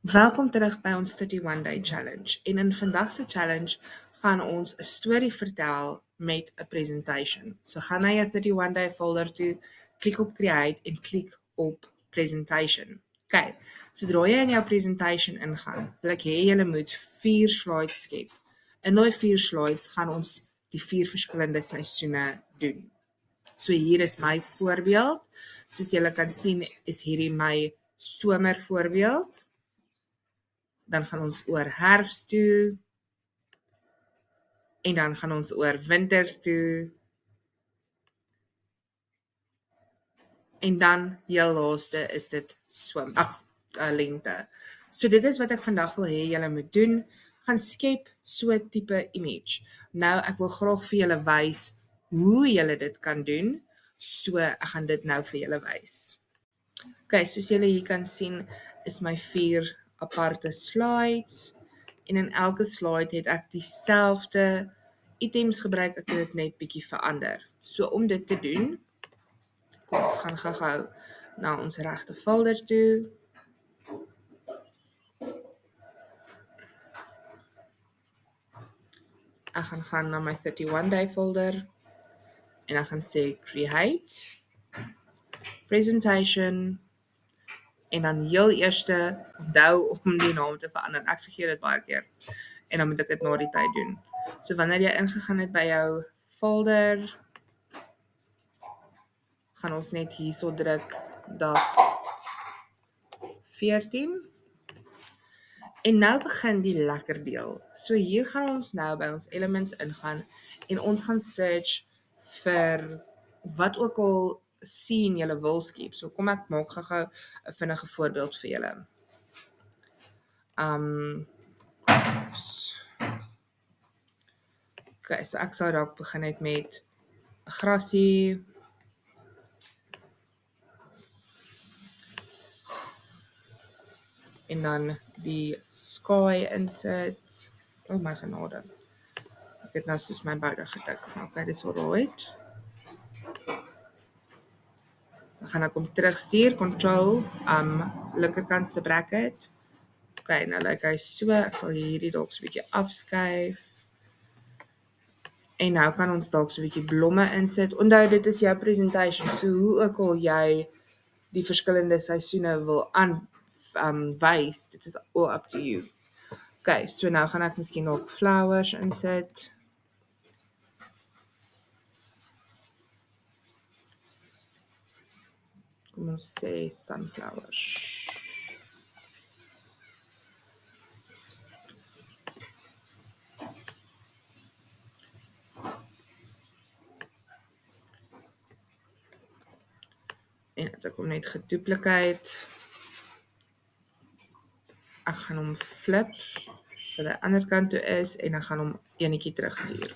Welkom terug by ons 31 Day Challenge. En in vandag se challenge gaan ons 'n storie vertel met 'n presentation. So gaan na jou 31 Day folder toe, klik op Create en klik op Presentation. OK, sodra jy in jou presentation ingaan, wil ek hê jy moet 4 slides skep. In daai 4 slides gaan ons die 4 verskillende seisoene doen. So hier is my voorbeeld. Soos julle kan sien, is hierdie my somer voorbeeld. Dan gaan ons oor herfs toe, en dan gaan ons oor winters toe, en dan heel laaste is dit lente. So dit is wat ek vandag wil hê julle moet doen, gaan skep so tipe image. Nou ek wil graag vir julle wys hoe julle dit kan doen, so ek gaan dit nou vir julle wys. OK, soos julle hier kan sien, is my 4 aparte slides, en in elke slide het ek dieselfde items gebruik, ek het dit net bietjie verander. So om dit te doen, kom ons gaan gou na ons regte folder toe. Ek gaan na my 31 Day folder, en ek gaan sê Create, Presentation, en dan heel eerste onthou om die naam te verander. Ek vergeet dit baie keer, en dan moet ek dit na die tyd doen. So wanneer jy ingegaan het by jou folder, gaan ons net hierso druk dag 14. En nou begin die lekker deel. So hier gaan ons nou by ons elements ingaan, en ons gaan search vir wat ook al scene julle wil skep. So kom ek maak gou 'n vinnige voorbeeld vir julle. OK, so ek sou dalk begin het met 'n grasie. En dan die sky insit. Oh my genade. Ek het nou soos my bouder getik. OK, dis alright. Dan gaan ek hom terugstuur, control, linkerkant se bracket. OK, nou lyk hy so, ek sal hierdie dalk so 'n bietjie afskuif. En nou kan ons dalk so 'n bietjie blomme insit. Onthou, dit is jou presentation, so hoe ook al jy die verskillende seisoene wil wys, dit is all up to you. OK, so nou gaan ek miskien nog flowers insit. Kom ons sê sunflowers. En ek hom net geduplicate. Ek gaan hom flip, dat hy ander kant toe is, en ek gaan hom enetjie terugstuur.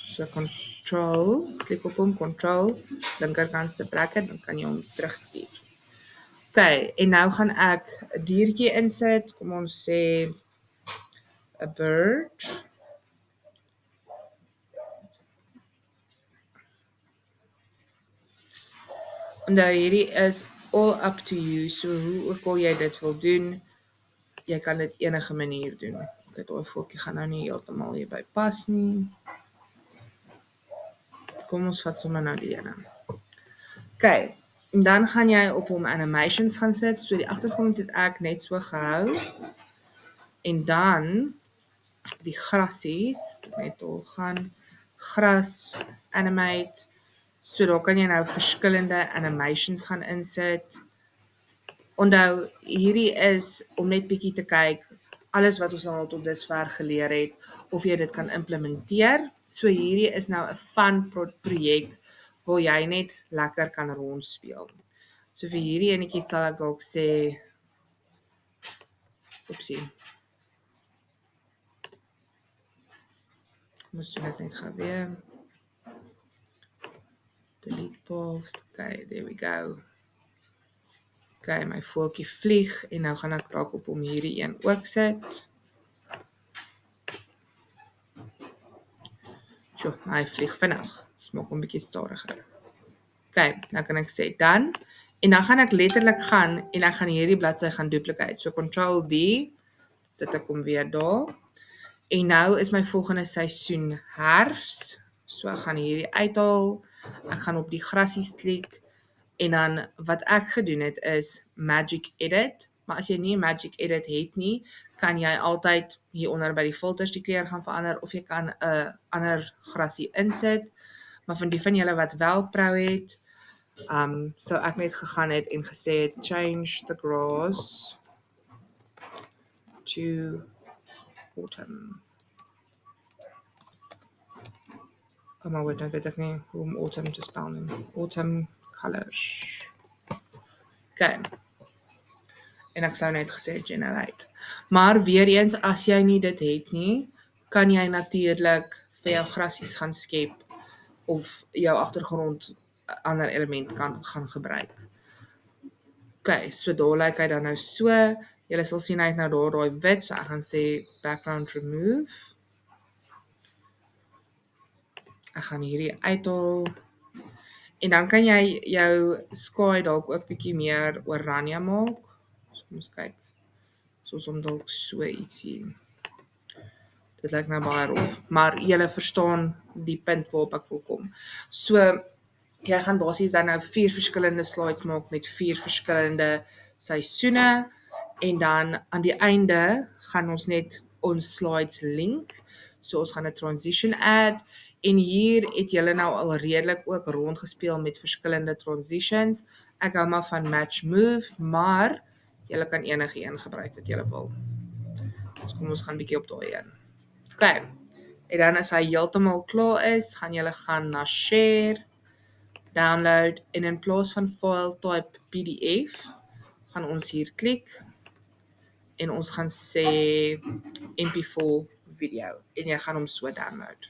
So control, klik op hom, control, linkerkant se bracket, dan kan jy hom terugstuur. OK, en nou gaan ek 'n diertjie insit, kom ons sê 'n bird. Onthou, hierdie is all up to you, so hoe ook al jy dit wil doen, jy kan dit enige manier doen. Ek het daai voeltjie gaan nou nie heeltemal hierby pas nie. Kom ons vat sommer nou die ene. OK, en dan gaan jy op hom animations gaan sit, so die agtergrond het ek net so gehou. En dan die grasies, net al gaan gras animate, so daar kan jy nou verskillende animations gaan insit. Onthou, hierdie is om net bietjie te kyk, alles wat ons al tot dusver geleer het, of jy dit kan implementeer. So hierdie is nou 'n fun projek waar jy net lekker kan rondspeel. So vir hierdie enetjie sal ek dalk sê, oepsie. Moes jy dit net gou weer. Delete post. OK, there we go. OK, my voeltjie vlieg, en nou gaan ek dalk op hom hierdie een ook sit. So, hy vlieg vinnig. Maak hom 'n bietjie stadiger. OK, nou kan ek sê done, En dan gaan ek letterlik gaan en ek gaan hierdie bladsy gaan duplicate. So Ctrl D, sit ek hom weer daar. En nou is my volgende seisoen herfs. So ek gaan hierdie uithaal. Ek gaan op die grasies klik. En dan wat ek gedoen het is Magic Edit. Maar as jy nie Magic Edit het nie, kan jy altyd hieronder by die filters die kleur gaan verander of jy kan 'n ander grasie insit. Maar van die van julle wat wel Pro het, sou ek net gegaan het en gesê het change the grass to autumn. Oh my word, nou weet ek nie hoe om autumn te spel nie. Autumn colors. Okay. En ek sou net gesê generate. Maar weer eens, as jy nie dit het nie, kan jy natuurlik vir jou grasies gaan skep of jou agtergrond 'n ander element kan gaan gebruik. Okay, so daar lyk hy dan nou so. Julle sal sien hy het nou daar daai wit, so ek gaan sê background remove. Ek gaan hierdie uithaal. En dan kan jy jou sky dalk ook bietjie meer oranje maak. So ons kyk. Soos om dalk so ietsie. Dit lyk nou baie rof, maar julle verstaan die punt waarop ek wil kom. So jy gaan basies dan nou 4 verskillende slides maak met 4 verskillende seisoene en dan aan die einde gaan ons net ons slides link. So ons gaan 'n transition add en hier het julle nou al redelik ook rondgespeel met verskillende transitions. Ek hou maar van match move, maar julle kan enige een gebruik wat julle wil. Dus kom ons gaan bietjie op daai een. Okay. En dan as hy heeltemal klaar is, gaan julle gaan na share, download en in plaas van file type PDF, gaan ons hier klik en ons gaan sê MP4 video en jy gaan hom so download.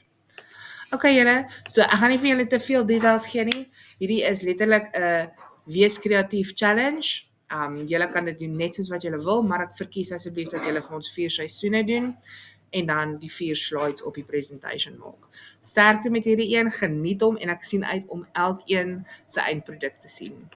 Okay julle, so ek gaan nie vir julle te veel details gee nie. Hierdie is letterlik 'n wees kreatief challenge. Julle kan dit doen net soos wat julle wil, maar ek verkies asseblief dat julle vir ons 4 seisoene doen en dan die 4 slides op die presentation maak. Sterkte met hierdie een, geniet hom en ek sien uit om elkeen sy eindproduk te sien.